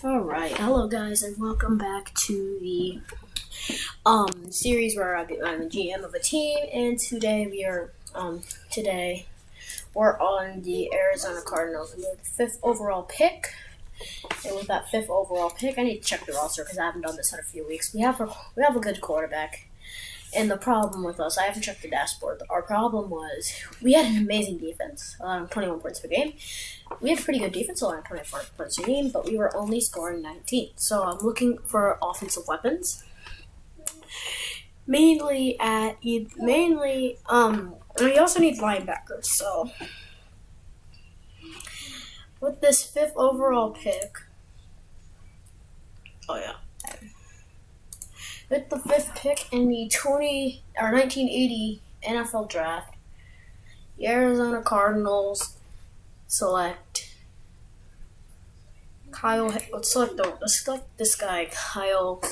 Alright, hello guys, and welcome back to the series where I'm the GM of a team, and today we're on the Arizona Cardinals. We have the 5th overall pick, and with that 5th overall pick, I need to check the roster because I haven't done this in a few weeks. We have a good quarterback, and the problem with us, I haven't checked the dashboard. Our problem was we had an amazing defense, 21 points per game. We had pretty good defense, allowing 24 points a game, but we were only scoring 19. So I'm looking for offensive weapons. Mainly, we also need linebackers. So with this 5th overall pick, with the 5th pick in the 1980 NFL draft, the Arizona Cardinals select let's select this guy, Kyle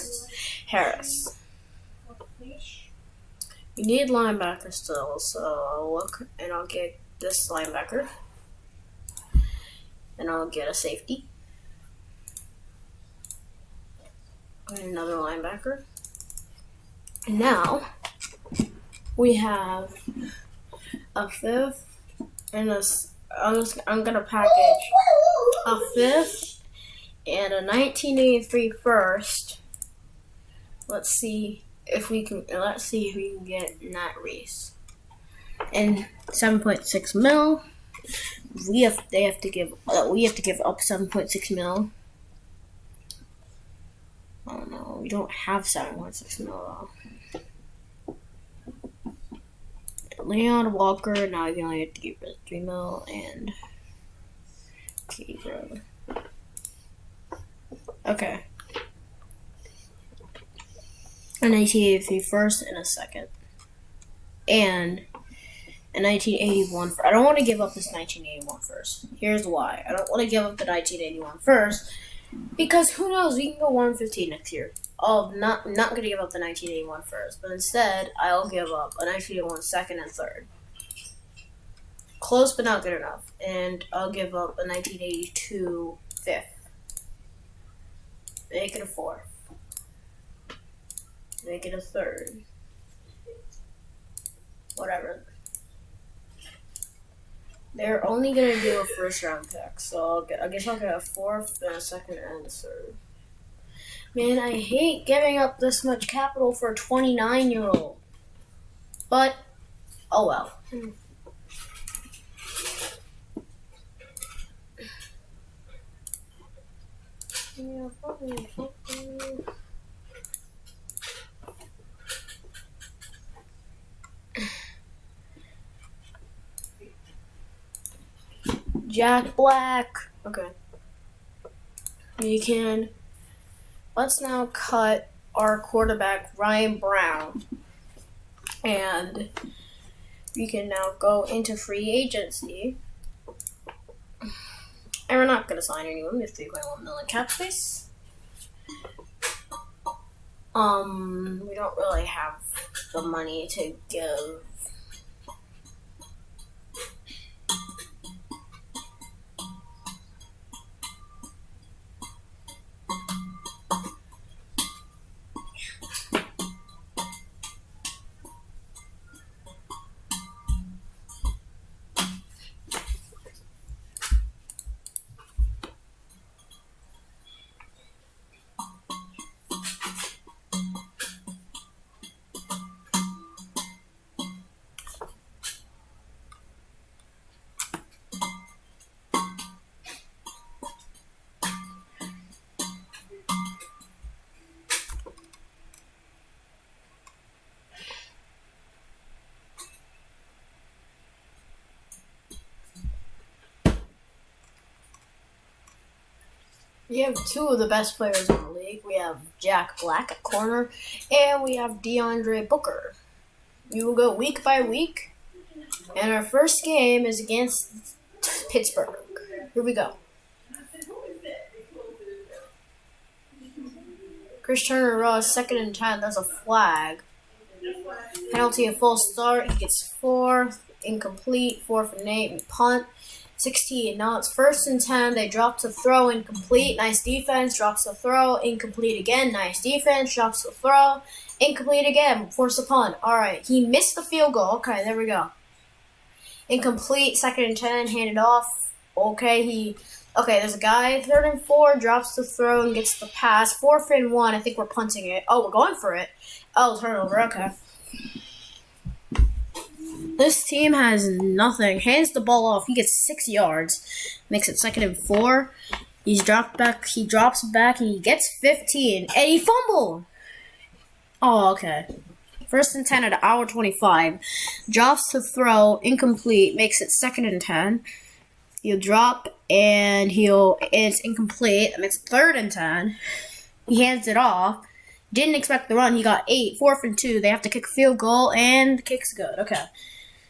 Harris. We need linebacker still, so I'll get this linebacker, and I'll get a safety, and another linebacker. And now we have a 5th and I'm gonna package a 5th and a 1983 first. Let's see if we can get Nat Reese. And 7.6 mil. We have to give up 7.6 mil. Oh no, we don't have 7.6 mil though. Leon Walker, now you only have to give it 3 mil, and okay. A 1983 first and a second. And a 1981 first. I don't want to give up this 1981 first. Here's why. I don't want to give up the 1981 first, because who knows, we can go 1-15 next year. I'm not going to give up the 1981 first, but instead, I'll give up a 1981 second and third. Close, but not good enough. And I'll give up a 1982 fifth. Make it a fourth. Make it a third. Whatever. They're only going to do a first round pick, so I guess I'll get a fourth, then a second, and a third. Man, I hate giving up this much capital for a 29-year-old. But, oh well. Yeah, probably. Jack Black. Okay. Let's now cut our quarterback, Ryan Brown. And we can now go into free agency. And we're not going to sign anyone. We have 3.1 million cap space. We don't really have the money to give. We have two of the best players in the league. We have Jack Black at corner, and we have DeAndre Booker. We will go week by week, and our first game is against Pittsburgh. Here we go. Chris Turner Ross, 2nd and 10. That's a flag. Penalty, a false start. He gets 4. Incomplete. 4 for Nate. We punt. 16. Now it's 1st and 10. They drop to throw, incomplete. Nice defense. Drops to throw, incomplete again. Nice defense. Drops to throw, incomplete again. Force a punt. All right. He missed the field goal. Okay, there we go. Incomplete. 2nd and 10. Handed off. Okay, there's a guy. 3rd and 4. Drops to throw and gets the pass. 4th and 1. I think we're punting it. Oh, we're going for it. Oh, turnover. Okay. This team has nothing. Hands the ball off. He gets 6 yards. Makes it 2nd and 4. He drops back, and he gets 15. And he fumbled. Oh, okay. 1st and 10 at hour 25. Drops to throw, incomplete. Makes it 2nd and 10. He'll drop, and it's incomplete. That makes it 3rd and 10. He hands it off. Didn't expect the run. He got 8. 4th and 2. They have to kick a field goal, and the kick's good. Okay.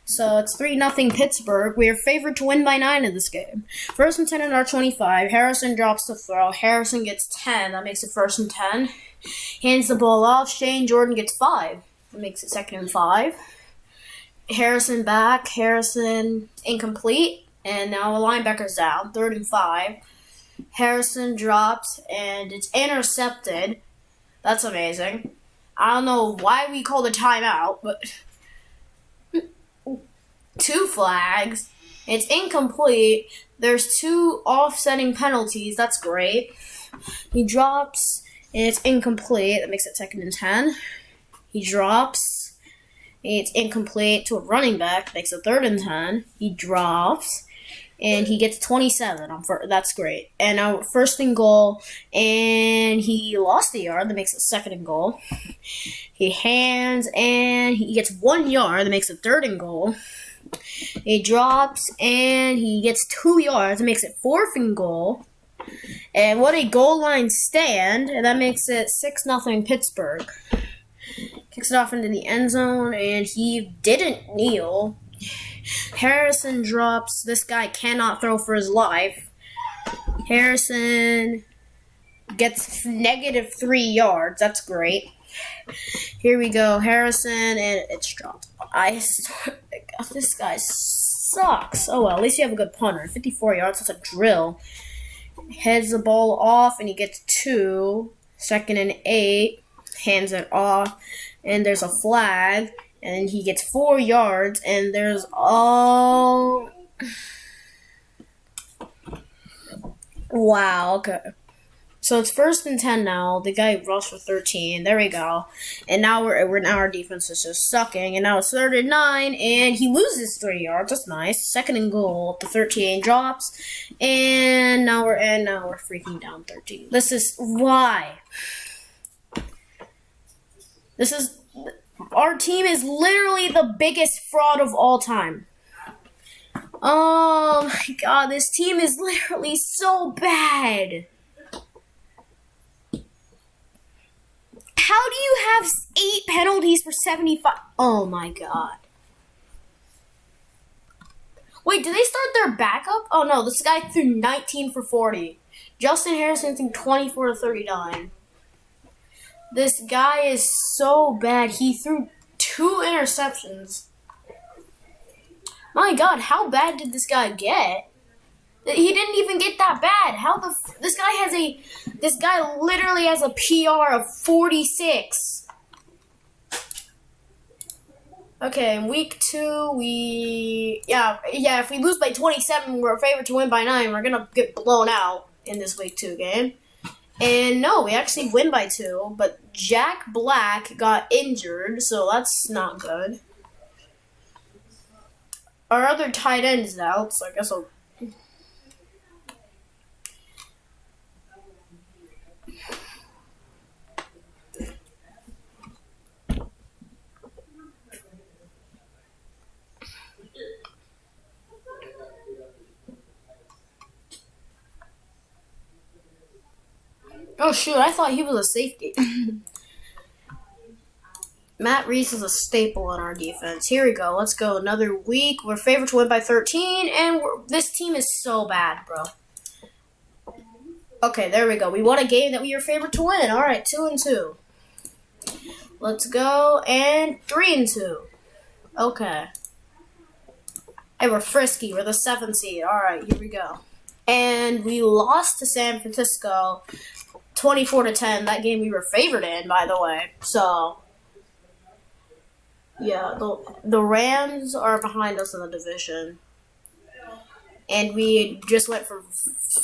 So it's 3-0 Pittsburgh. We are favored to win by 9 in this game. 1st and 10 at our 25. Harrison drops to throw. Harrison gets 10. That makes it 1st and 10. Hands the ball off. Shane Jordan gets 5. That makes it 2nd and 5. Harrison back. Harrison incomplete. And now the linebacker's down. 3rd and 5. Harrison drops, and it's intercepted. That's amazing. I don't know why we called a timeout, but 2 flags. It's incomplete. There's 2 offsetting penalties. That's great. He drops, and it's incomplete. That makes it 2nd and 10. He drops, and it's incomplete to a running back. Makes it 3rd and 10. He drops, and he gets 27. That's great. And now 1st and goal, and he lost a yard. That makes it 2nd and goal. He hands, and he gets 1 yard. That makes it 3rd and goal. He drops, and he gets 2 yards. That makes it 4th and goal. And what a goal line stand. And that makes it 6-0 Pittsburgh. Kicks it off into the end zone, and he didn't kneel. Harrison drops. This guy cannot throw for his life. Harrison gets -3 yards. That's great. Here we go. Harrison, and it's dropped. This guy sucks. Oh, well, at least you have a good punter. 54 yards. That's a drill. Heads the ball off, and he gets 2. 2nd and 8. Hands it off, and there's a flag. And he gets 4 yards, and there's all... Wow, okay. So it's 1st and 10 now. The guy rushed for 13. There we go. And now our defense is just sucking. And now it's 3rd and 9, and he loses 3 yards. That's nice. 2nd and goal. The 13 drops, and now we're freaking down 13. This is why. Our team is literally the biggest fraud of all time. Oh my god, this team is literally so bad. How do you have 8 penalties for 75? Oh my god. Wait, did they start their backup? Oh no, this guy threw 19 for 40. Justin Harrison threw 24 to 39. This guy is so bad. He threw 2 interceptions. My god, how bad did this guy get? He didn't even get that bad. This guy literally has a PR of 46. Okay, in week 2, if we lose by 27, we're favored to win by 9. We're gonna get blown out in this week 2 game. And no, we actually win by 2, but Jack Black got injured, so that's not good. Our other tight end is out, so I guess I'll... Oh shoot, I thought he was a safety. Matt Reese is a staple in our defense. Here we go. Let's go. Another week. We're favored to win by 13, and this team is so bad, bro. Okay, there we go. We won a game that we were favored to win. All right, 2-2. Let's go, and 3-2. Okay. Hey, we're frisky. We're the 7th seed. All right, here we go. And we lost to San Francisco 24-10. That game we were favored in, by the way. So, yeah, the Rams are behind us in the division. And we just went from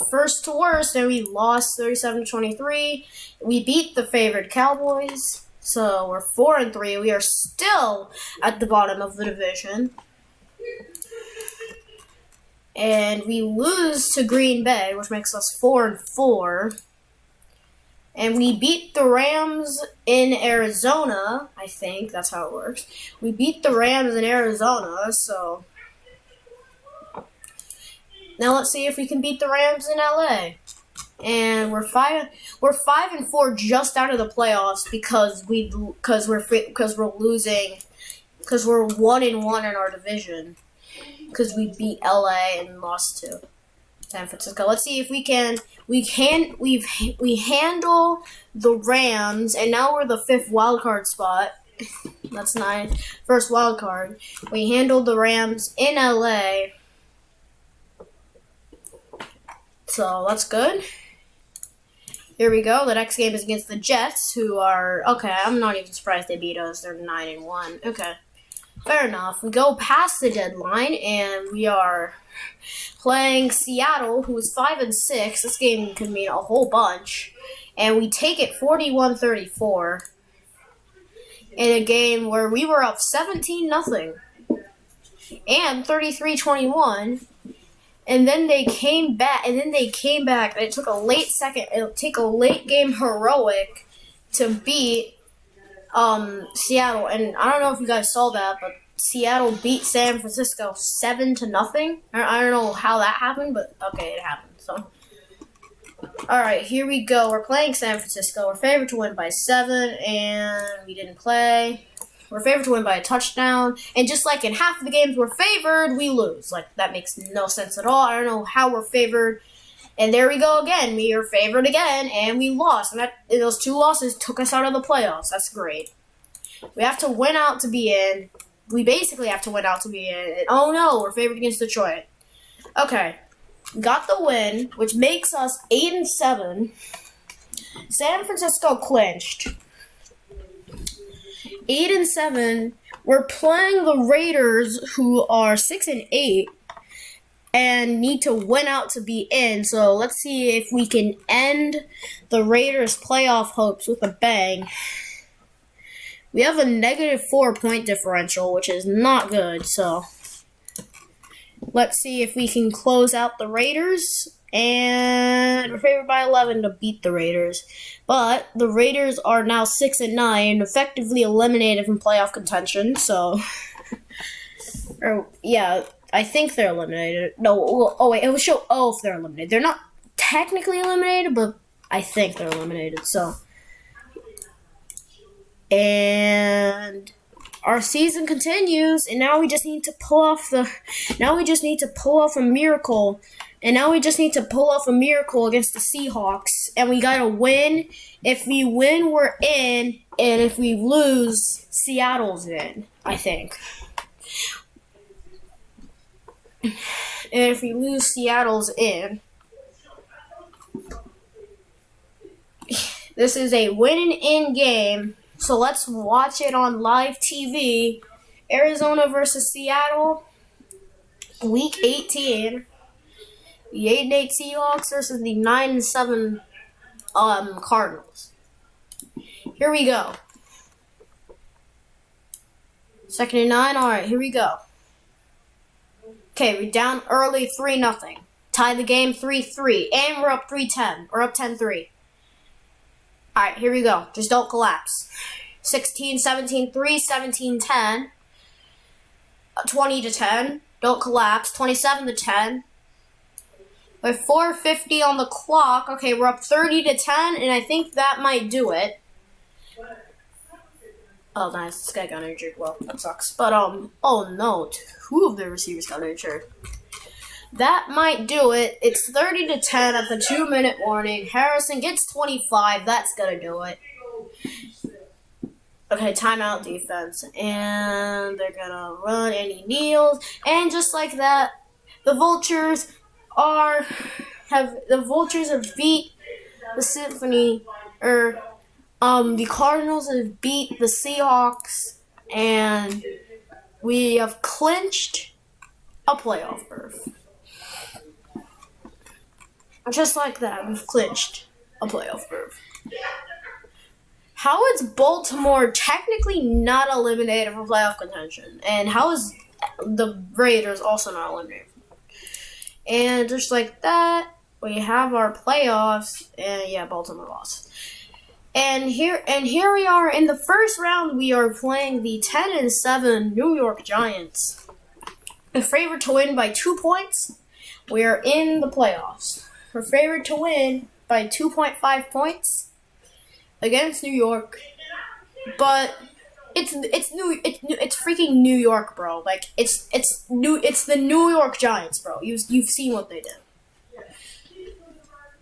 first to worst, and we lost 37-23. We beat the favored Cowboys. So, we're 4-3. We are still at the bottom of the division. And we lose to Green Bay, which makes us 4-4. And we beat the Rams in Arizona, I think. That's how it works. We beat the Rams in Arizona, so... Now let's see if we can beat the Rams in LA. And we're 5-4 just out of the playoffs because we're losing, because we're 1-1 in our division. Because we beat LA and lost to San Francisco. Let's see if we handle the Rams, and now we're the 5th wild card spot. That's nice. First wild card. We handled the Rams in LA. So that's good. Here we go. The next game is against the Jets, who are okay. I'm not even surprised they beat us. They're 9-1. Okay. Fair enough. We go past the deadline, and we are playing Seattle, who is 5-6. This game could mean a whole bunch. And we take it 41-34 in a game where we were up 17-0 and 33-21. And then they came back, and it took a late game heroic to beat Seattle, and I don't know if you guys saw that, but Seattle beat San Francisco 7-0. I don't know how that happened, but okay, it happened. So, all right, here we go. We're playing San Francisco. We're favored to win by 7, and we didn't play. We're favored to win by a touchdown, and just like in half of the games we're favored, we lose. Like, that makes no sense at all. I don't know how we're favored. And there we go again. We are favored again, and we lost. And those 2 losses took us out of the playoffs. That's great. We have to win out to be in. We basically have to win out to be in. And, oh no, we're favored against Detroit. Okay. Got the win, which makes us 8-7. San Francisco clinched. 8-7. We're playing the Raiders, who are 6-8. And need to win out to be in. So let's see if we can end the Raiders' playoff hopes with a bang. We have a -4 point differential, which is not good. So let's see if we can close out the Raiders. And we're favored by 11 to beat the Raiders. But the Raiders are now 6-9, effectively eliminated from playoff contention. So, yeah. I think they're eliminated. No, oh wait, it will show if they're eliminated. They're not technically eliminated, but I think they're eliminated. So, and our season continues, and now we just need to pull off a miracle. And now we just need to pull off a miracle against the Seahawks, and we gotta win. If we win, we're in, and if we lose, Seattle's in, I think. And if we lose, Seattle's in. This is a win-in game, so let's watch it on live TV. Arizona versus Seattle, Week 18. The 8-8 Seahawks versus the 9-7 Cardinals. Here we go. 2nd and 9. All right, here we go. Okay, we're down early 3-0. Tie the game 3-3. And we're up 3-10. We're up 10-3. Alright, here we go. Just don't collapse. 16, 17, 3, 17, 10. 20-10. Don't collapse. 27-10. With 4:50 on the clock. Okay, we're up 30-10, and I think that might do it. Oh, nice. This guy got injured. Well, that sucks. But, oh no. 2 of the receivers got injured. That might do it. It's 30-10 at the 2-minute warning. Harrison gets 25. That's gonna do it. Okay, timeout defense. And they're gonna run, and he kneels. And just like that, the Vultures have beat the Symphony, the Cardinals have beat the Seahawks, and we have clinched a playoff berth. Just like that, we've clinched a playoff berth. How is Baltimore technically not eliminated from playoff contention? And how is the Raiders also not eliminated? And just like that, we have our playoffs, and yeah, Baltimore lost. And here we are in the first round. We are playing the 10-7 New York Giants. A favorite to win by 2 points. We are in the playoffs. We're favored to win by 2.5 points against New York, but it's freaking New York, bro. Like it's the New York Giants, bro. You've seen what they did.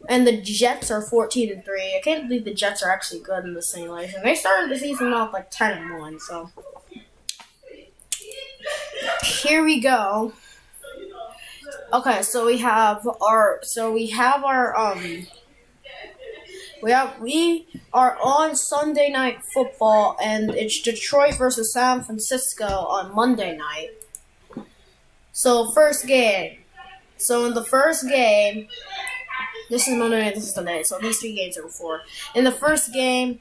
And the Jets are 14-3. I can't believe the Jets are actually good in this simulation. They started the season off like 10-1. So here we go. Okay, so we are on Sunday Night Football, and it's Detroit versus San Francisco on Monday night. So first game. So in the first game, this is Monday night, this is Sunday, so these 3 games are before. In the first game,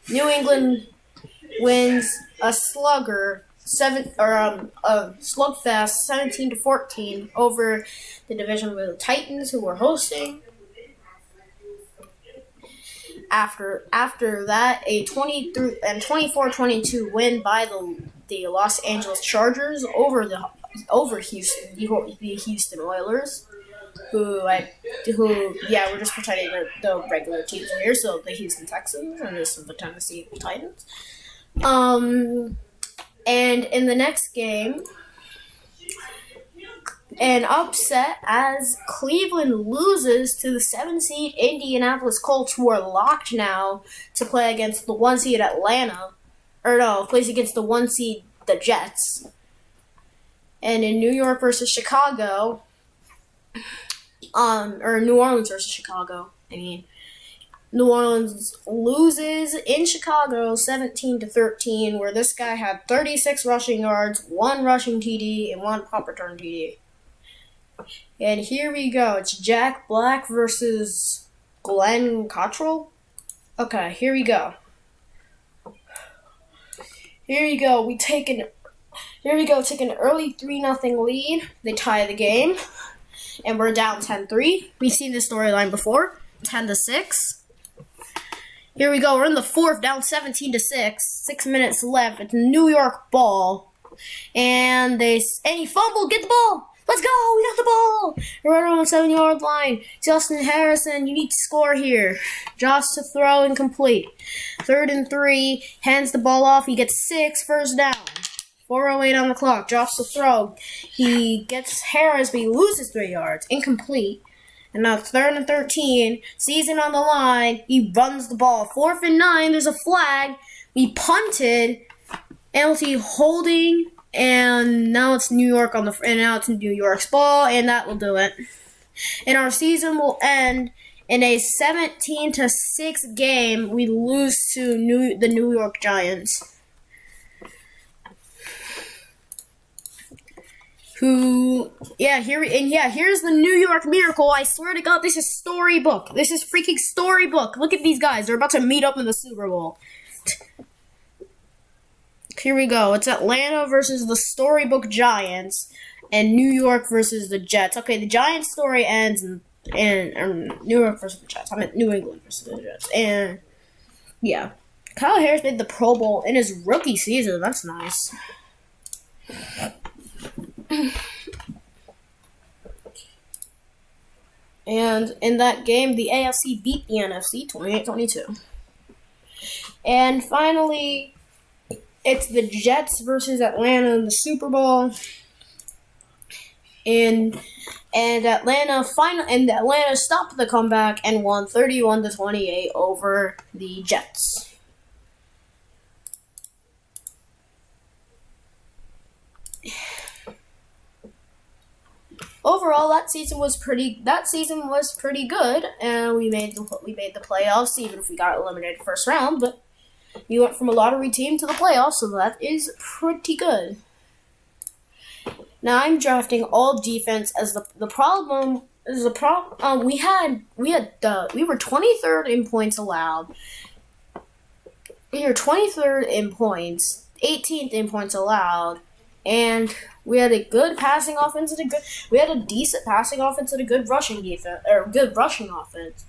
New England wins a slugfest 17-14 over the division with the Titans, who were hosting. After that, a 24-22 win by the Los Angeles Chargers over Houston, the Houston Oilers, who we're just pretending the regular teams are here, so the Houston Texans and this is the Tennessee Titans. And in the next game, an upset as Cleveland loses to the 7-seed Indianapolis Colts, who are locked now to play against the 1-seed Atlanta. Plays against the 1-seed, the Jets. And in New York versus Chicago, New Orleans versus Chicago, New Orleans loses in Chicago 17-13, where this guy had 36 rushing yards, 1 rushing TD, and 1 punt return TD. And here we go. It's Jack Black versus Glenn Cottrell. Okay, here we go. Take an early 3-0 lead. They tie the game. And we're down 10-3. We've seen this storyline before. 10-6. Here we go. We're in the 4th, down 17-6. 6 minutes left. It's New York ball. And he fumbled. Get the ball. Let's go! We got the ball! We're right on the 7-yard line. Justin Harrison, you need to score here. Josh to throw incomplete. 3rd and 3. Hands the ball off. He gets 6. First down. 4:08 on the clock. Josh to throw. He gets Harris, but he loses 3 yards. Incomplete. And now it's 3rd and 13. Season on the line. He runs the ball. 4th and 9. There's a flag. We punted. Penalty holding. And now it's New York's ball, and that will do it. And our season will end in a 17-6 game. We lose to the New York Giants, here's the New York Miracle. I swear to God, this is storybook. This is freaking storybook. Look at these guys. They're about to meet up in the Super Bowl. Here we go. It's Atlanta versus the Storybook Giants and New York versus the Jets. Okay, the Giants story ends in New York versus the Jets. I meant New England versus the Jets. And, yeah. Kyle Harris made the Pro Bowl in his rookie season. That's nice. And in that game, the AFC beat the NFC 28-22. And finally, it's the Jets versus Atlanta in the Super Bowl. And Atlanta stopped the comeback and won 31-28 over the Jets. overall, that season was pretty good, and we made the playoffs, even if we got eliminated first round. But we went from a lottery team to the playoffs, so that is pretty good. Now I'm drafting all defense as the problem is we were 23rd in points allowed. We were 23rd in points, 18th in points allowed, and we had a good passing offense and we had a decent passing offense and a good rushing defense or good rushing offense.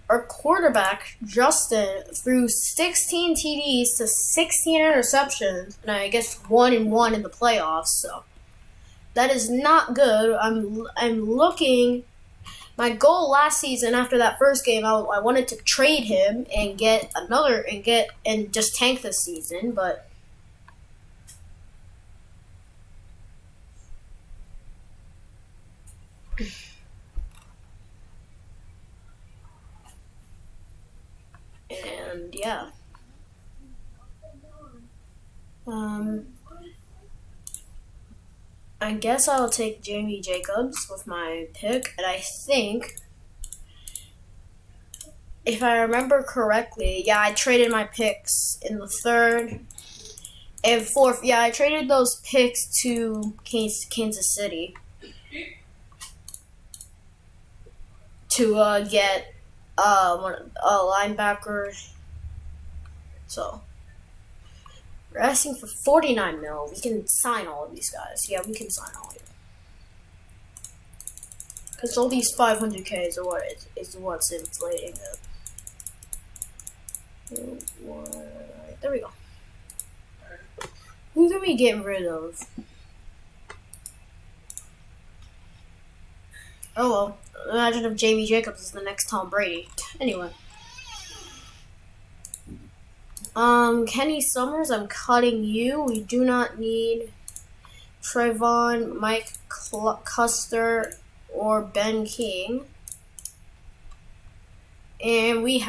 Our quarterback, Justin, threw 16 TDs to 16 interceptions, and I guess 1-1 in the playoffs, so that is not good. I'm looking. My goal last season after that first game, I wanted to trade him and get another and just tank this season, but and yeah. I guess I'll take Jamie Jacobs with my pick, and I think, if I remember correctly, yeah, I traded my picks in the 3rd and 4th. Yeah, I traded those picks to Kansas City to get a linebacker. So we're asking for $49 million. We can sign all of these guys. Yeah, we can sign all of them. Because all these 500K is what's inflating it. There we go. Who can we get rid of? Oh well. Imagine if Jamie Jacobs is the next Tom Brady. Anyway. Kenny Summers, I'm cutting you. We do not need Trayvon, Mike Custer, or Ben King. And we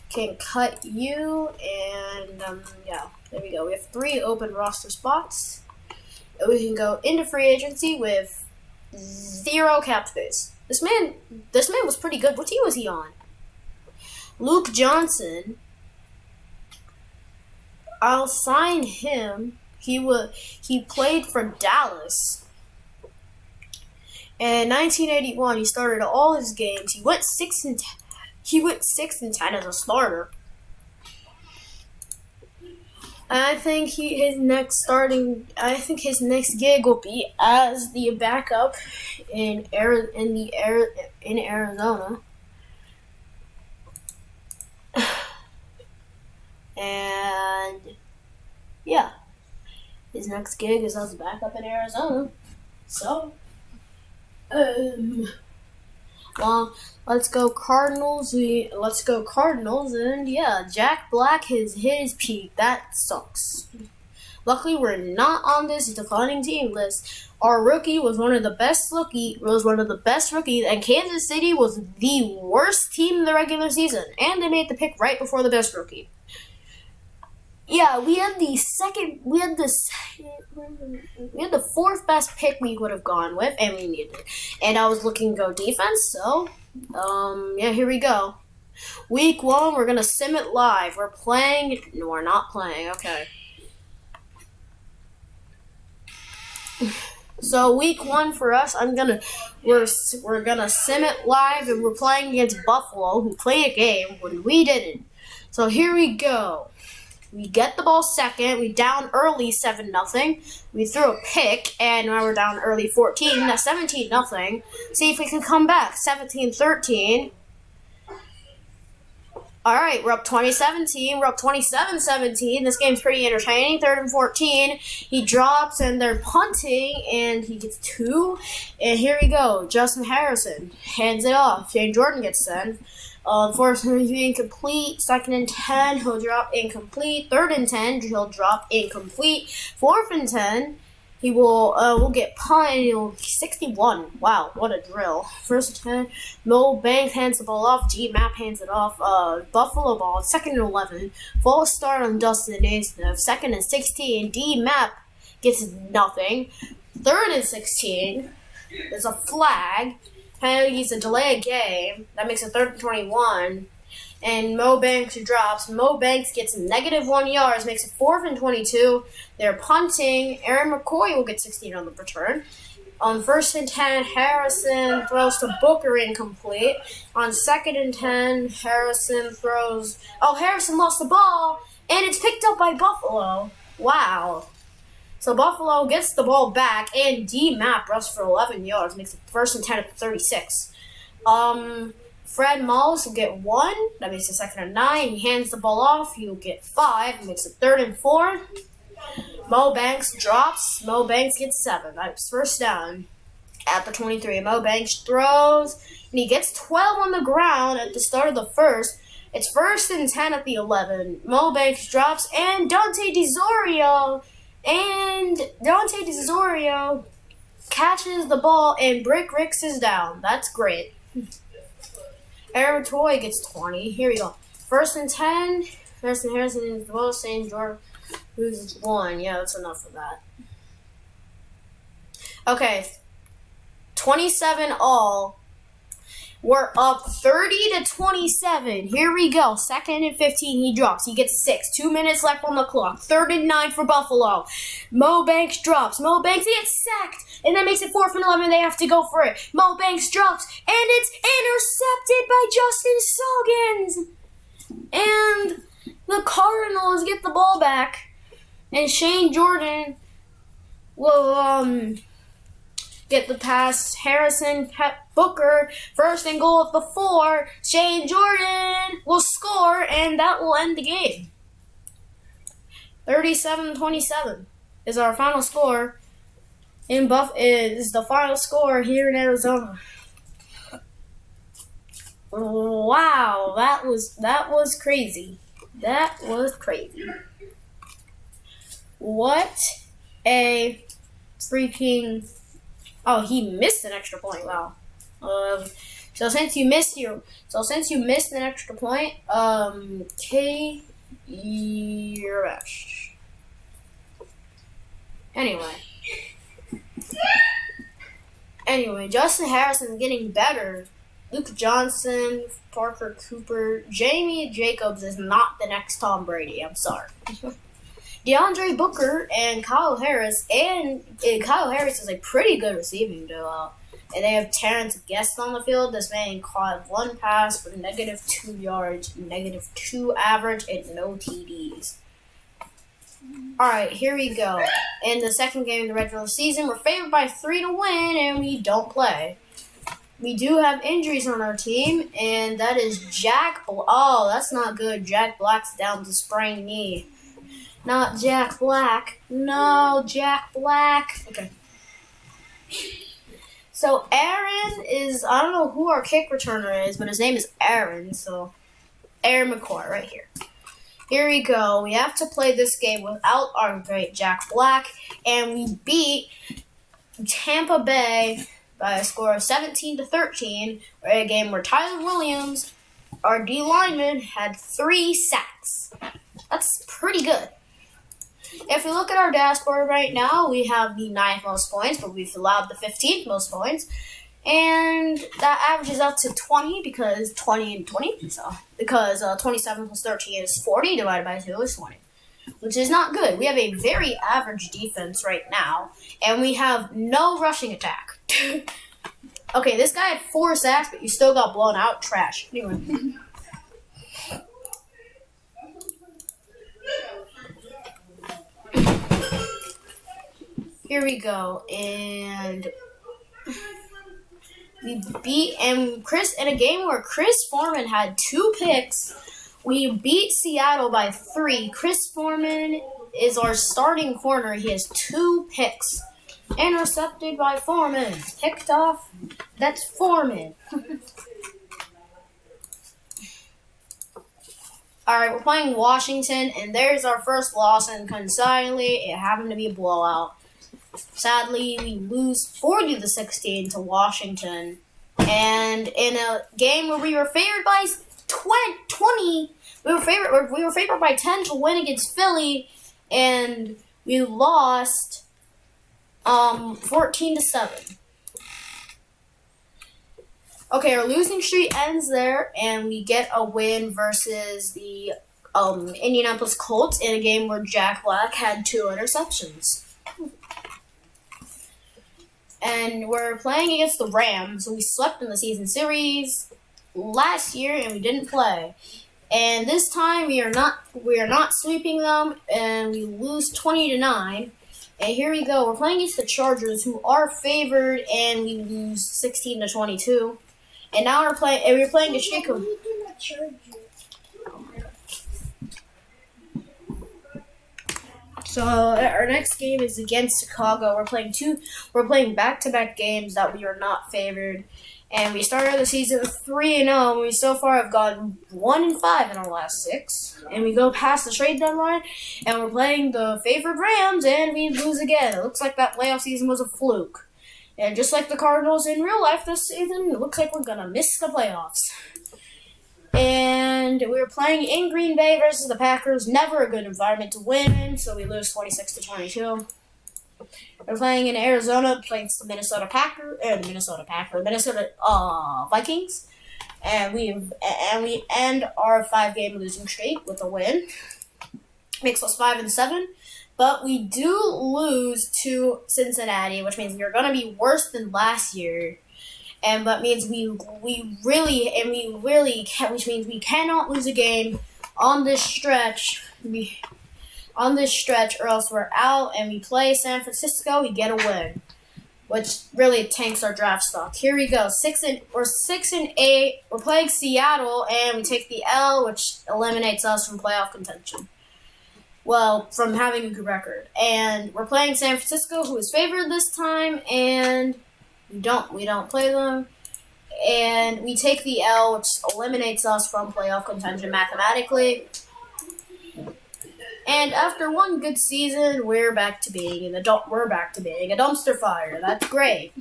can cut you, and yeah, there we go. We have 3 open roster spots. And we can go into free agency with 0 cap space. This man was pretty good. What team was he on? Luke Johnson. I'll sign him. He played for Dallas. And in 1981, he started all his games. He went 6-10. He went 6-10 as a starter. And I think his next gig will be as the backup in Arizona. And yeah, his next gig is as a backup in Arizona. So, well, let's go Cardinals. And yeah, Jack Black has hit his peak. That sucks. Luckily, we're not on this declining team list. Our rookie was one of the best rookies, and Kansas City was the worst team in the regular season, and they made the pick right before the best rookie. Yeah, we had the 4th best pick we would have gone with, and we needed it. And I was looking to go defense, so yeah, here we go. Week 1, we're gonna sim it live. We're playing. No, we're not playing. Okay. So week 1 for us, we're gonna sim it live, and we're playing against Buffalo, who played a game when we didn't. So here we go. We get the ball second. We down early 7-0. We threw a pick, and now we're down early 14. That's 17-0. See if we can come back. 17-13. All right, we're up 20-17. We're up 27-17. This game's pretty entertaining. 3rd and 14. He drops, and they're punting, and he gets 2. And here we go. Justin Harrison hands it off. Shane Jordan gets sent. 4th and incomplete. 2nd and 10, he'll drop incomplete. 3rd and 10, he'll drop incomplete. 4th and 10, He will get punted. He'll 61. Wow, what a drill. First and 10. Mo Banks hands the ball off. G-Map hands it off. Buffalo ball. Second and 11. False start on Dustin Naismith. Second and 16. D-Map gets nothing. Third and 16. There's a flag. Penalties a delay a game. That makes it third and 21. And Mo Banks drops. Mo Banks gets -1 yards, makes it 4th and 22. They're punting. Aaron McCoy will get 16 on the return. On 1st and 10, Harrison throws to Booker incomplete. On 2nd and 10, Harrison throws. Oh, Harrison lost the ball, and it's picked up by Buffalo. Wow. So Buffalo gets the ball back, and D-Map rushes for 11 yards, makes it 1st and 10 at 36. Fred Mullis will get 1. That makes it 2nd and 9. He hands the ball off. He'll get 5. It makes it 3rd and 4. Mo Banks drops. Mo Banks gets 7. That's first down at the 23. Mo Banks throws, and he gets 12 on the ground at the start of the first. It's 1st and 10 at the 11. Mo Banks drops, and Dante DeZorio catches the ball, and Brick Ricks is down. That's great. Aaron Toy gets 20. Here we go. 1st and 10. Harrison is the most. St. George loses 1. Yeah, that's enough for that. Okay. 27 all. We're up 30-27. Here we go. 2nd and 15. He drops. He gets 6. 2 minutes left on the clock. 3rd and 9 for Buffalo. Mo Banks drops. Mo Banks gets sacked. And that makes it 4th and 11. They have to go for it. Mo Banks drops. And it's intercepted by Justin Scoggins. And the Cardinals get the ball back. And Shane Jordan will get the pass. Harrison, Booker, 1st and goal at the 4. Shane Jordan will score, and that will end the game. 37-27 is our final score. Is the final score here in Arizona. Wow, that was crazy. That was crazy. What a freaking... Oh, he missed an extra point. Wow. So since you missed an extra point, you're best. Anyway, Justin Harrison's getting better. Luke Johnson, Parker Cooper, Jamie Jacobs is not the next Tom Brady. I'm sorry. DeAndre Booker and Kyle Harris, Kyle Harris is a pretty good receiving duo. And they have Terrence Guest on the field. This man caught 1 pass for -2 yards, -2 average, and no TDs. Alright, here we go. In the second game of the regular season, we're favored by 3 to win, and we don't play. We do have injuries on our team, and that is Oh, that's not good. Jack Black's down with a sprained knee. Not Jack Black. No, Jack Black. Okay. So Aaron is, I don't know who our kick returner is, but his name is Aaron. So Aaron McCoy right here. Here we go. We have to play this game without our great Jack Black, and we beat Tampa Bay by a score of 17-13, a game where Tyler Williams, our D lineman, had 3 sacks. That's pretty good. If we look at our dashboard right now, we have the 9th most points, but we've allowed the 15th most points. And that averages out to 20 because 20 and 20. So because 27 plus 13 is 40, divided by 2 is 20. Which is not good. We have a very average defense right now, and we have no rushing attack. Okay, this guy had 4 sacks, but you still got blown out. Trash. Anyway. Here we go, and we beat Chris in a game where Chris Foreman had 2 picks. We beat Seattle by 3. Chris Foreman is our starting corner. He has 2 picks. Intercepted by Foreman. Picked off. That's Foreman. Alright, we're playing Washington, and there's our first loss, and coincidentally, it happened to be a blowout. Sadly, we lose 40-16 to Washington, and in a game where we were favored by 20, we were favored by 10 to win against Philly, and we lost 14-7. Okay, our losing streak ends there, and we get a win versus the Indianapolis Colts in a game where Jack Black had 2 interceptions. And we're playing against the Rams, so we swept in the season series last year, and we didn't play. And this time we are not sweeping them, and we lose 20-9. And here we go. We're playing against the Chargers, who are favored, and we lose 16-22. And now we're playing the Chicago. So our next game is against Chicago. We're playing back-to-back games that we are not favored. And we started the season 3-0, and we so far have gone 1-5 in our last 6. And we go past the trade deadline, and we're playing the favored Rams, and we lose again. It looks like that playoff season was a fluke. And just like the Cardinals in real life this season, it looks like we're going to miss the playoffs. And we were playing in Green Bay versus the Packers. Never a good environment to win, so we lose 26-22. We're playing in Arizona against the Minnesota Vikings, and we end our 5-game losing streak with a win. Makes us 5-7, but we do lose to Cincinnati, which means we're going to be worse than last year, and that means which means we cannot lose a game on this stretch. Or else we're out, and we play San Francisco, we get a win, which really tanks our draft stock. Here we go, 6-8. We're playing Seattle, and we take the L, which eliminates us from playoff contention. Well, from having a good record. And we're playing San Francisco, who is favored this time, and we don't play them. And we take the L, which eliminates us from playoff contention mathematically. And after one good season, we're back to being a dumpster fire. That's great.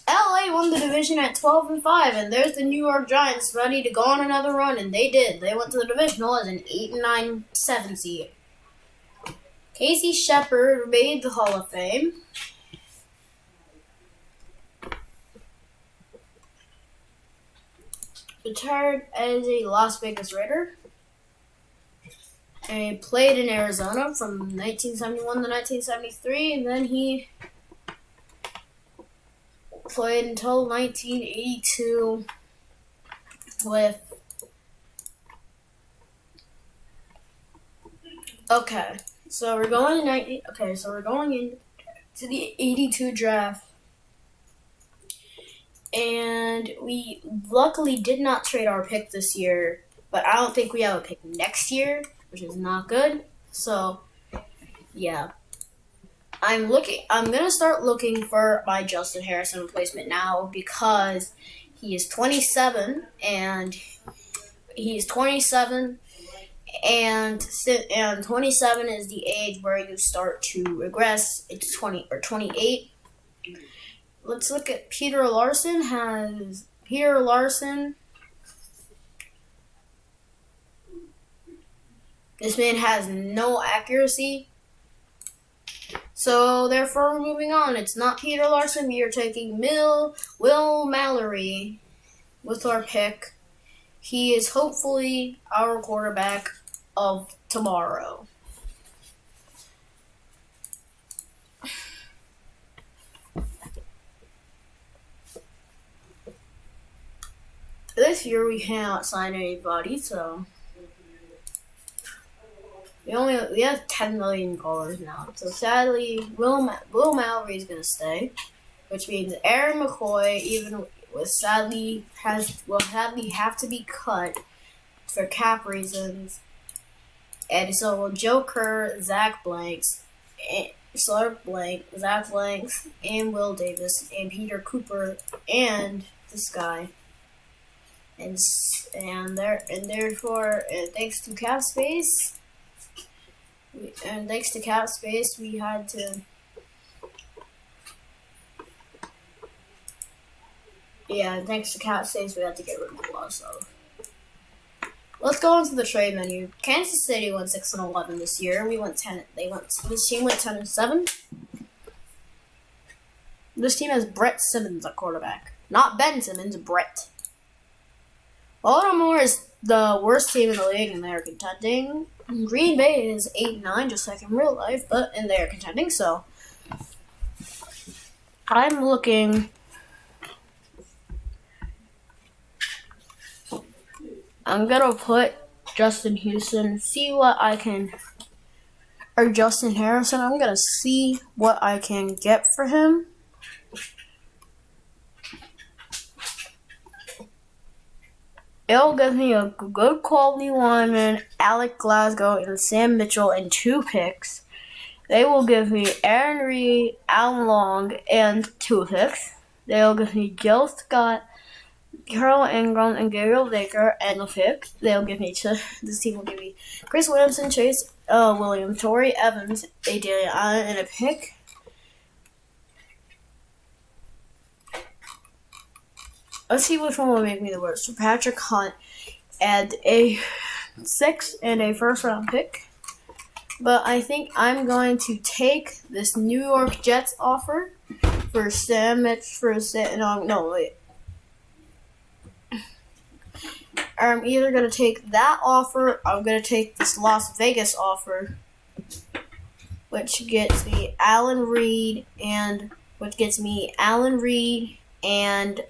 LA won the division at 12-5, and there's the New York Giants ready to go on another run, and they did. They went to the divisional as an 8-9 7 seed. Casey Shepard made the Hall of Fame. Retired as a Las Vegas Raider. And he played in Arizona from 1971 to 1973, and then he played until 1982 with... Okay, so we're going into the 82 draft. And we luckily did not trade our pick this year, but I don't think we have a pick next year, which is not good. So, yeah. I'm going to start looking for my Justin Harrison replacement now because he is 27 and 27 is the age where you start to regress. It's 20 or 28. Let's look at Peter Larson. This man has no accuracy. So, therefore, we're moving on. It's not Peter Larson. We are taking Will Mallory with our pick. He is hopefully our quarterback of tomorrow. This year we cannot sign anybody, so we have 10 million callers now. So sadly, Will Mallory is gonna stay, which means Aaron McCoy will sadly have to be cut for cap reasons, and so will Joe Kerr, Zach Blanks, and Will Davis, and Peter Cooper, and this guy. And therefore, thanks to cap space, And thanks to cap space, we had to. Yeah, thanks to cap space, we had to get rid of a lot of stuff. Let's go into the trade menu. Kansas City went 6-11 this year. We went 10. This team went 10-7. This team has Brett Simmons at quarterback, not Ben Simmons. Brett. Baltimore is the worst team in the league, and they're contending. Green Bay is 8-9, just like in real life, and they're contending. So I'm looking. I'm gonna put Justin Houston, see what I can, or Justin Harrison. I'm gonna see what I can get for him. It'll give me a good quality lineman, Alec Glasgow, and Sam Mitchell, and 2 picks. They will give me Aaron Reed, Alan Long, and 2 picks. They'll give me Joe Scott, Carol Ingram, and Gabriel Baker, and a pick. They'll give me this team will give me Chris Williamson, Chase Williams, Torrey Evans, A.J. Allen, and a pick. Let's see which one will make me the worst. For Patrick Hunt, and a 6th and a first-round pick. But I think I'm going to take this New York Jets offer for Sam Mitch I'm either going to take that offer, or I'm going to take this Las Vegas offer, which gets me Aaron Reed and Aaron Reed and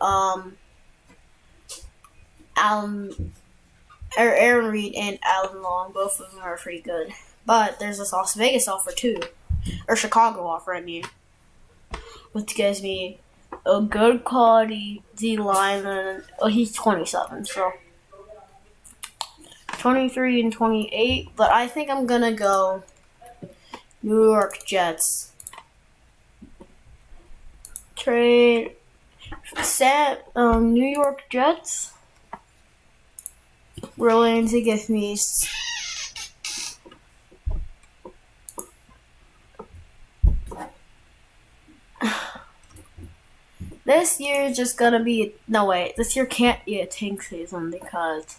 Alan Long. Both of them are pretty good. But there's this Las Vegas offer too. Or Chicago offer, I mean. Which gives me a good quality D lineman. Oh, he's 27, so 23 and 28. But I think I'm gonna go New York Jets. Trade New York Jets. Willing to give me this year is just gonna be this year can't be a tank season because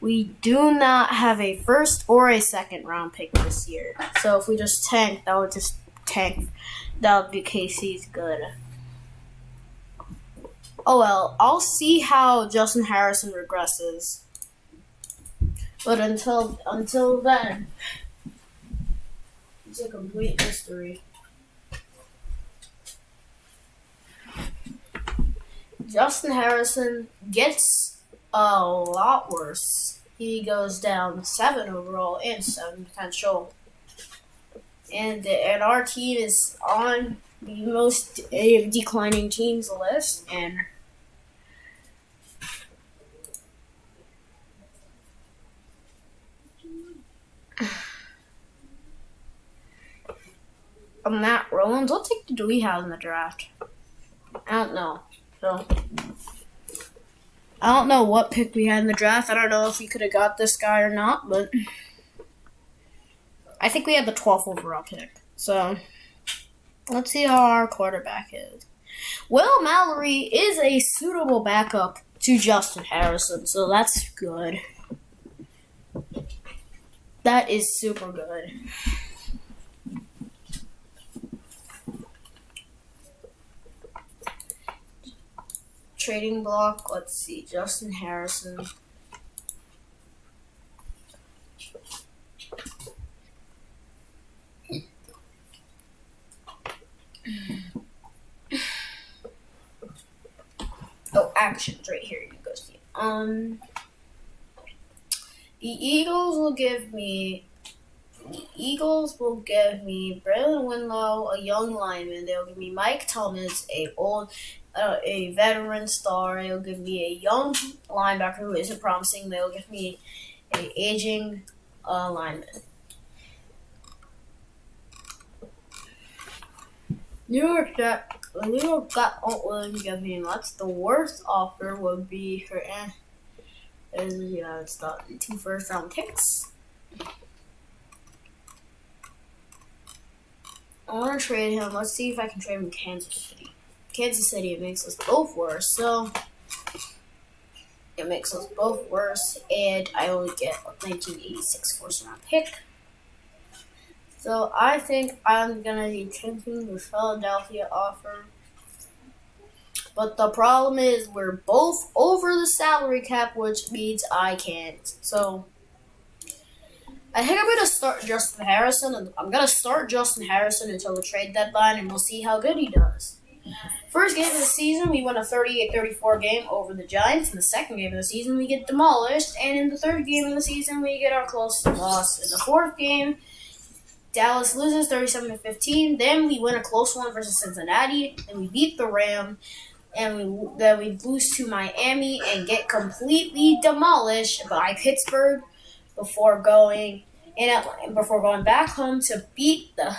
we do not have a first or a second round pick this year. So if we just tank, that would be KC's good. Oh well, I'll see how Justin Harrison regresses. But until then, it's a complete mystery. Justin Harrison gets a lot worse. He goes down 7 overall and 7 potential. And our team is on the most declining teams list, and Matt Rollins. What pick do we have in the draft? I don't know. So I don't know what pick we had in the draft. I don't know if we could have got this guy or not, but I think we had the 12th overall pick. So let's see how our quarterback is. Will Mallory is a suitable backup to Justin Harrison, so that's good. That is super good. Trading block, let's see, Justin Harrison. Oh, actions right here. You go see. The Eagles will give me Braylon Winlow, a young lineman. They'll give me Mike Thomas, a veteran star. They'll give me a young linebacker who isn't promising. They'll give me an aging lineman. New York Jets aren't willing to give me much. The worst offer would be for it's got 2 first-round picks. want to trade him. Let's see if I can trade him to Kansas City. Kansas City, it makes us both worse. So it makes us both worse, and I only get a 1986 first-round pick. So I think I'm gonna be taking the Philadelphia offer. But the problem is we're both over the salary cap, which means I can't. So I think I'm gonna start Justin Harrison, and I'm gonna start Justin Harrison until the trade deadline, and we'll see how good he does. First game of the season, we won a 38-34 game over the Giants. In the second game of the season, we get demolished, and in the third game of the season, we get our close loss. In the fourth game, Dallas loses 37-15. Then we win a close one versus Cincinnati, and we beat the Rams. And then we lose to Miami and get completely demolished by Pittsburgh before going back home to beat the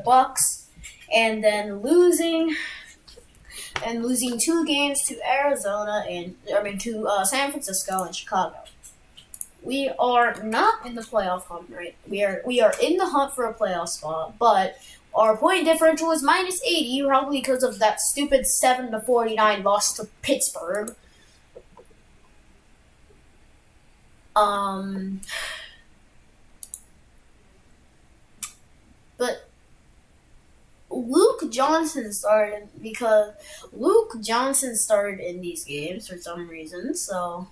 Bucks, and then losing 2 games to Arizona to San Francisco and Chicago. We are not in the playoff hunt, right? We are in the hunt for a playoff spot, but our point differential is minus 80, probably because of that stupid 7-49 loss to Pittsburgh. But Luke Johnson started in these games for some reason, so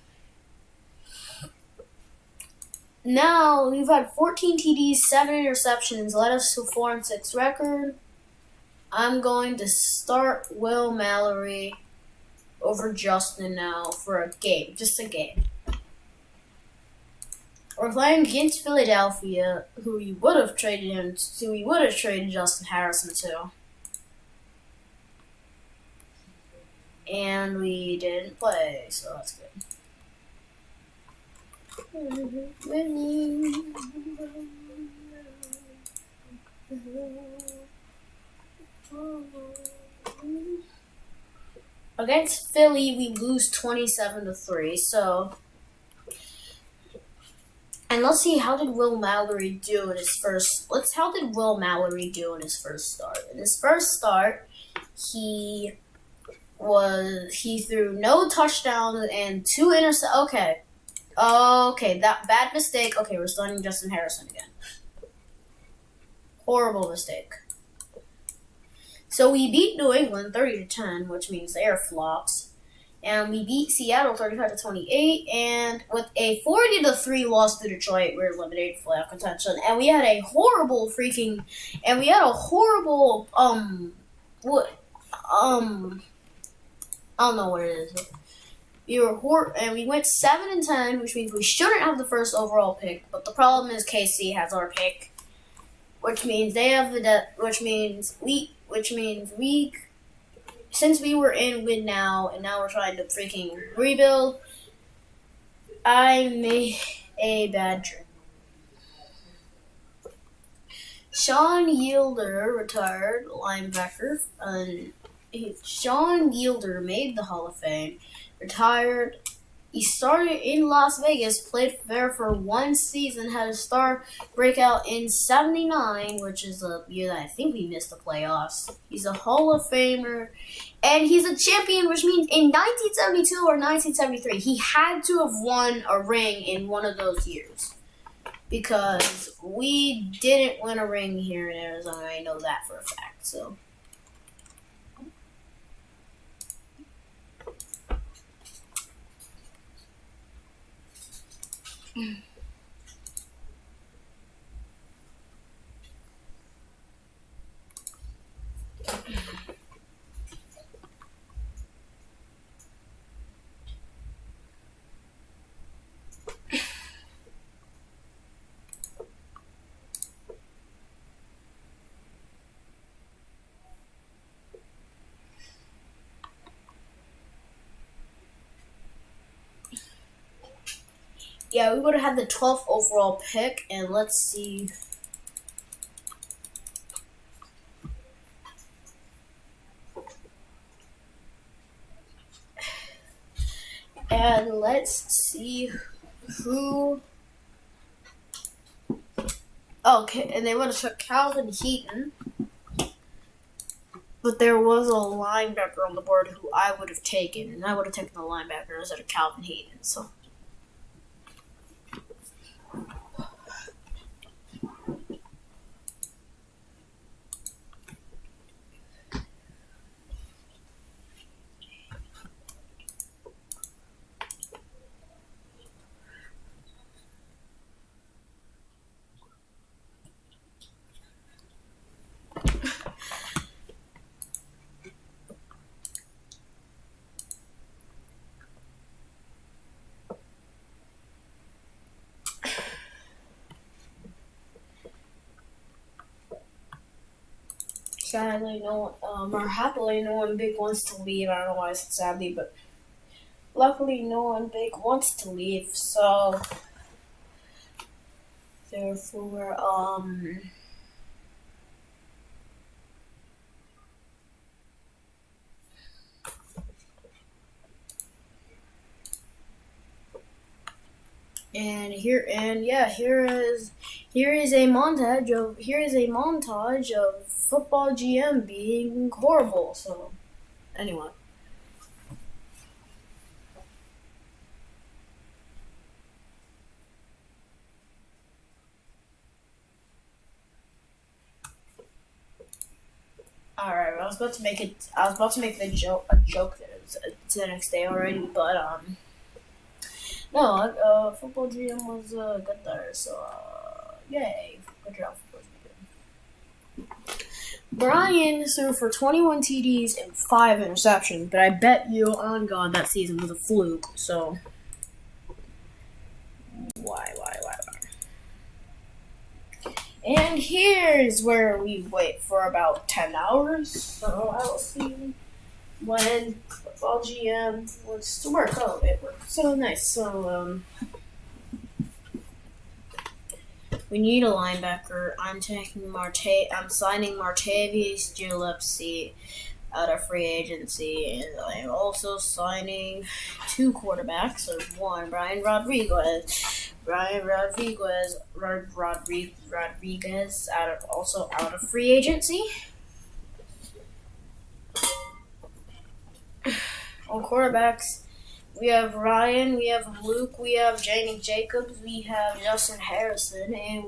now we've had 14 TDs, 7 interceptions, led us to 4-6 record. I'm going to start Will Mallory over Justin now for a game, just a game. We're playing against Philadelphia, who we would have traded Justin Harrison to. And we didn't play, so that's good. Against Philly, we lose 27-3. So, and let's see, how did Will Mallory do in his first start? In his first start, he threw no touchdowns and 2 interceptions. Okay, that bad mistake. Okay, we're starting Justin Harrison again. Horrible mistake. So we beat New England 30-10, which means they are flops. And we beat Seattle 35-28, and with a 40-3 loss to Detroit, we're eliminated from playoff contention. And we had a horrible I don't know what it is. We went 7-10, which means we shouldn't have the first overall pick. But the problem is KC has our pick, which means they have since we were in win now, and now we're trying to freaking rebuild, I made a bad trade. Sean Yielder, retired linebacker. Sean Yielder made the Hall of Fame. Retired. He started in Las Vegas, played there for 1 season, had a star breakout in '79, which is a year that I think we missed the playoffs. He's a Hall of Famer, and he's a champion, which means in 1972 or 1973, he had to have won a ring in one of those years. Because we didn't win a ring here in Arizona, I know that for a fact, so. Yeah, we would have had the 12th overall pick, and let's see. And let's see who Okay, and they would have took Calvin Heaton, but there was a linebacker on the board who I would have taken, and I would have taken the linebacker instead of Calvin Heaton. So. Sadly, no one, or happily, no one big wants to leave. I don't know why I said sadly, but luckily, no one big wants to leave. So, therefore, here is a montage of football GM being horrible. So, anyway. Alright, I was about to make a joke that it's the next day already, but no, football GM was good there, so yay, good job, football GM. Brian threw for 21 TDs and 5 interceptions, but I bet you on God that season was a fluke. So why? And here's where we wait for about 10 hours. So I will see when football GM wants to work. Oh, it worked. So nice. So, we need a linebacker. I'm signing Martavius Gillespie out of free agency, and I'm also signing 2 quarterbacks. So one, Brian Rodriguez out of free agency. On quarterbacks, we have Ryan, we have Luke, we have Jaden Jacobs, we have Justin Harrison, and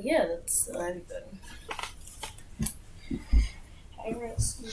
yeah, that's good. Harrison.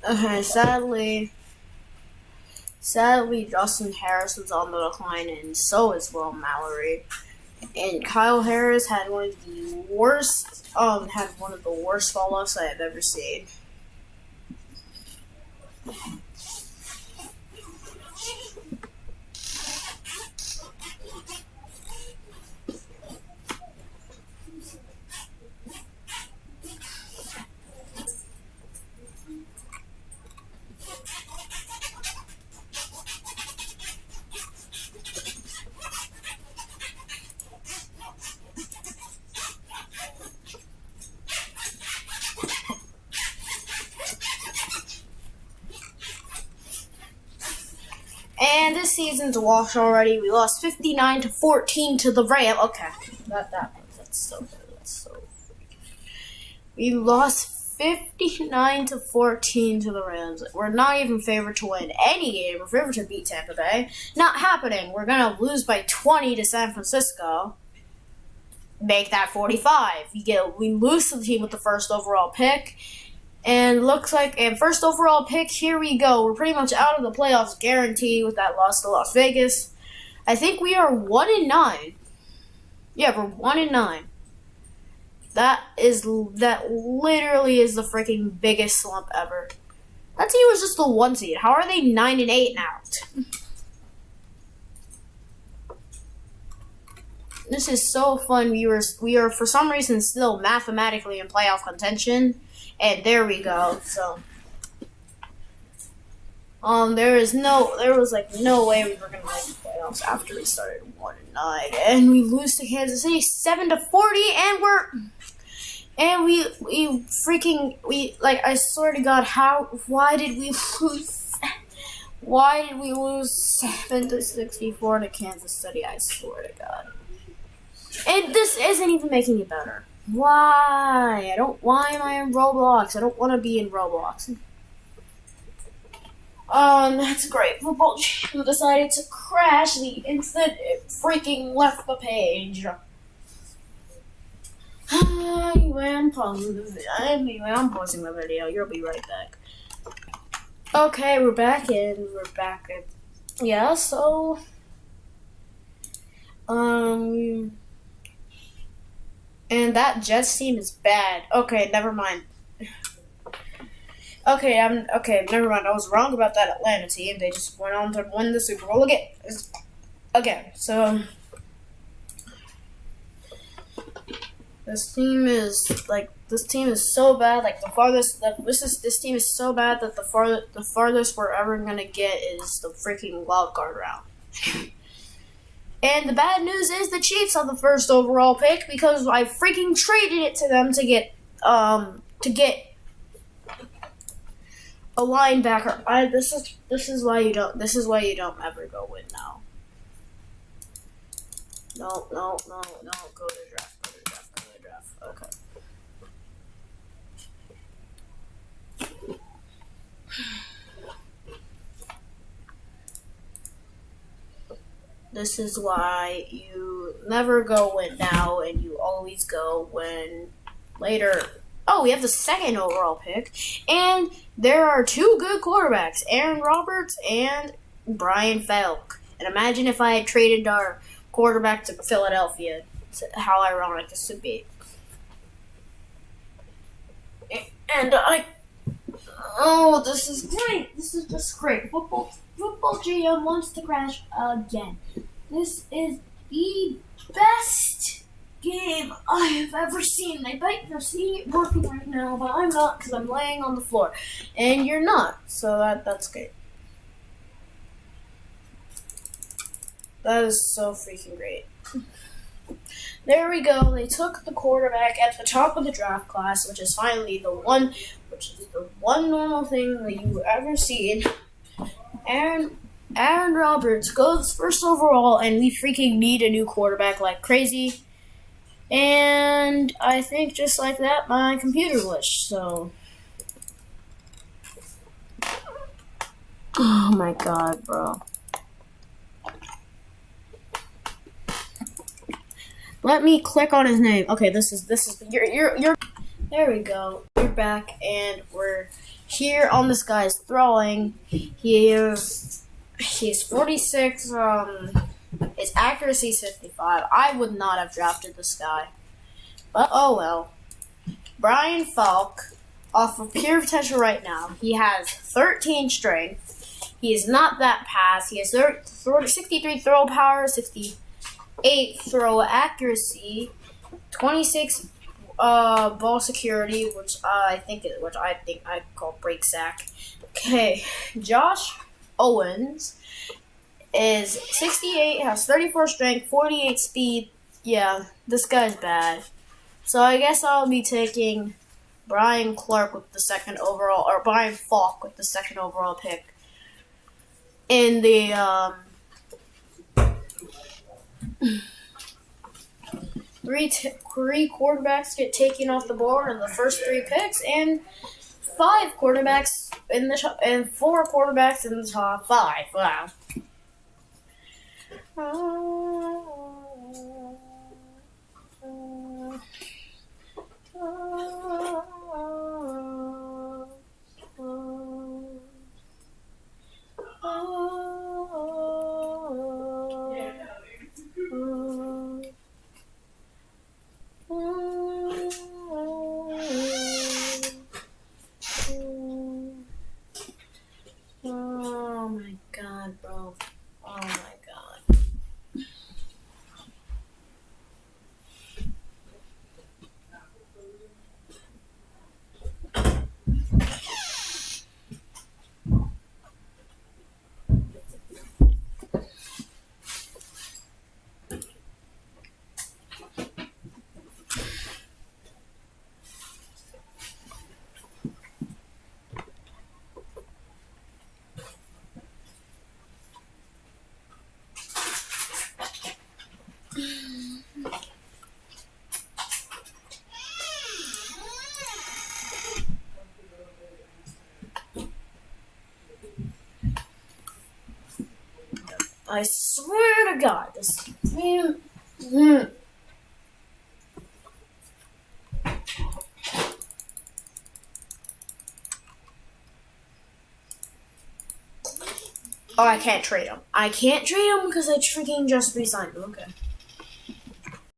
Okay, sadly, Justin Harrison's on the decline, and so is Will Mallory. And Kyle Harris had one of the worst fall offs I have ever seen. And this season's a wash already. We lost 59-14 to the Rams. Okay, that's so good. We lost 59-14 to the Rams. We're not even favored to win any game. We're favored to beat Tampa Bay. Not happening. We're gonna lose by 20 to San Francisco. Make that 45. We lose to the team with the first overall pick. And looks like first overall pick, here we go. We're pretty much out of the playoffs guaranteed with that loss to Las Vegas. I think we are 1-9. Yeah, we're 1-9. That literally is the freaking biggest slump ever. That team was just the 1 seed. How are they 9-8 now? This is so fun. We are for some reason still mathematically in playoff contention, and there we go. So, there was no way we were gonna make the playoffs after we started 1-9, and we lose to Kansas City 7-40, and we I swear to God, why did we lose? Why did we lose 7-64 to Kansas City? I swear to God. And this isn't even making it better. Why? Why am I in Roblox? I don't want to be in Roblox. That's great. Football Jam decided to crash the instant it freaking left the page. Anyway, I'm pausing the video. You'll be right back. Okay, we're back. Yeah, so... And that Jets team is bad. Okay, never mind. Okay, never mind. I was wrong about that Atlanta team. They just went on to win the Super Bowl again. So this team is so bad. Like this team is so bad that the farthest we're ever gonna get is the freaking wild card round. And the bad news is the Chiefs have the first overall pick because I freaking traded it to them to get a linebacker. This is why you don't ever go win now. No. Go to the draft. Okay. This is why you never go win now, and you always go win later. Oh, we have the second overall pick, and there are 2 good quarterbacks, Aaron Roberts and Brian Falk. And imagine if I had traded our quarterback to Philadelphia. How ironic this would be. And this is great. This is just great. Football GM wants to crash again. This is the best game I have ever seen. I bet you're seeing it working right now, but I'm not because I'm laying on the floor. And you're not, so that's great. That is so freaking great. There we go. They took the quarterback at the top of the draft class, which is the one normal thing that you've ever seen. And Aaron Roberts goes first overall, and we freaking need a new quarterback like crazy. And I think just like that, my computer glitched, so... Oh my God, bro. Let me click on his name. Okay, you're there we go. We're back, and we're here on this guy's throwing. He's 46, his accuracy is 55. I would not have drafted this guy. But oh well. Brian Falk, off of pure potential right now, he has 13 strength. He is not that fast. He has 63 throw power, 68 throw accuracy, 26 ball security, which I think I call break sack. Okay, Josh Owens is 68, has 34 strength, 48 speed. Yeah, this guy's bad. So I guess I'll be taking Brian Falk with the second overall pick in the three quarterbacks get taken off the board in the first 3 picks, and 5 quarterbacks in the top, and 4 quarterbacks in the top 5. Wow. I swear to God, this man. Oh, I can't trade him. I can't trade him because I freaking just re-signed him. Okay.